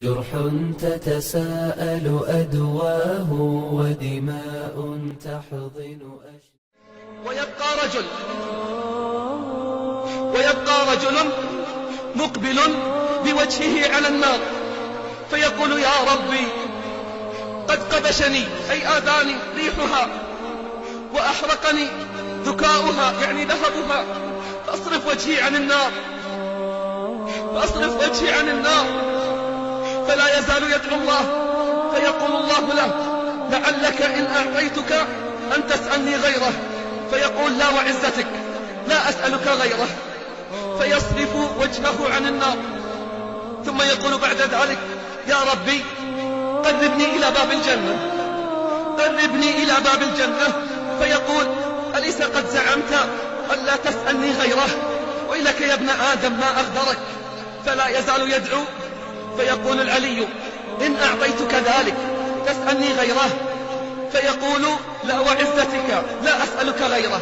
جرح تتساءل أدواه ودماء تحضن ويبقى رجل مقبل بوجهه على النار فيقول يا ربي قد قبشني أي آذاني ريحها وأحرقني ذكاؤها يعني ذهبها فأصرف وجهي عن النار فلا يزال يدعو الله فيقول الله له لعلك إن أعطيتك أن تسألني غيره فيقول لا وعزتك لا أسألك غيره فيصرف وجهه عن النار ثم يقول بعد ذلك يا ربي قربني إلى باب الجنة فيقول أليس قد زعمت ألا تسألني غيره ويلك يا ابن آدم ما أغدرك فلا يزال يدعو فيقول العلي إن أعطيتك ذلك تسألني غيره فيقول لا وعزتك لا أسألك غيره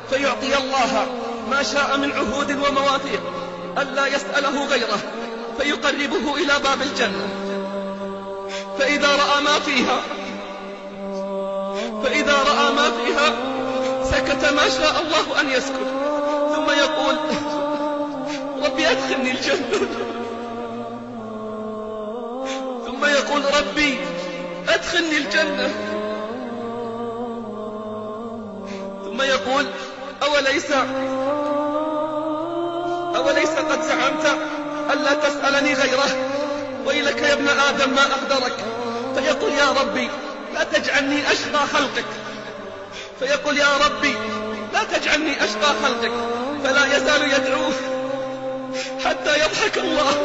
فيعطي الله ما شاء من عهود ومواثيق ألا يسأله غيره فيقربه إلى باب الجنة فإذا رأى ما فيها سكت ما شاء الله أن يسكت ثم يقول ربي أدخلني الجنة ثم يقول ربي أدخلني الجنة ثم يقول أوليس قد زعمت ألا تسألني غيره ويلك يا ابن آدم ما أقدرك فيقول يا ربي لا تجعلني أشقى خلقك فيقول يا ربي لا تجعلني أشقى خلقك فلا يزال يدعو حتى يضحك الله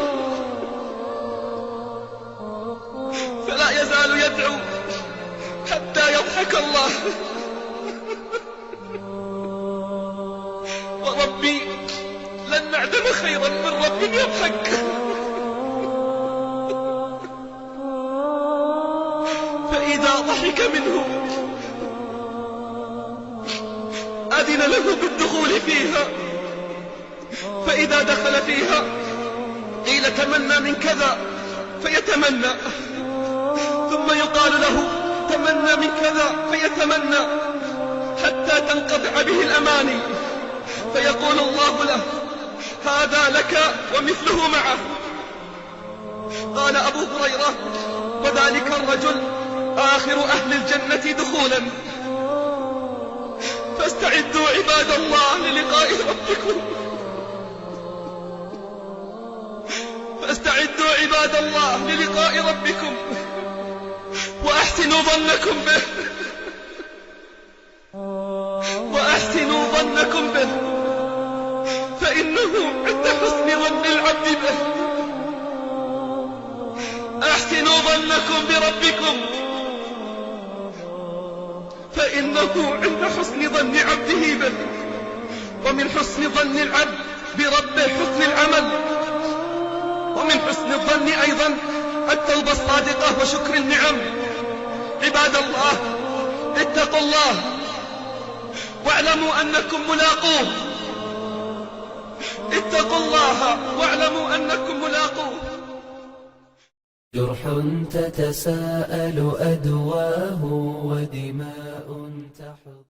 وربي لن نعدم خيرا من رب يضحك فإذا ضحك منه أذن له بالدخول فيها فإذا دخل فيها قيل تمنى من كذا فيتمنى ثم يقال له تمنى من كذا فيتمنى حتى تنقطع به الأماني فيقول الله له هذا لك ومثله معه. قال أبو هريرة وذلك الرجل آخر أهل الجنة دخولا فاستعدوا عباد الله للقاء ربكم وأحسنوا ظنكم به فإنه عند حسن ظن العبد به. أحسنوا ظنكم بربكم فإنه عند حسن ظن عبده به. ومن حسن ظن العبد بربه حسن العمل، ومن حسن الظن أيضا التوبة الصادقة وشكر النعم. عباد الله اتقوا الله واعلموا أنكم ملاقوه. اتقوا الله واعلموا أنكم ملاقوه. جرح تتساءل أدواه ودماء تحضن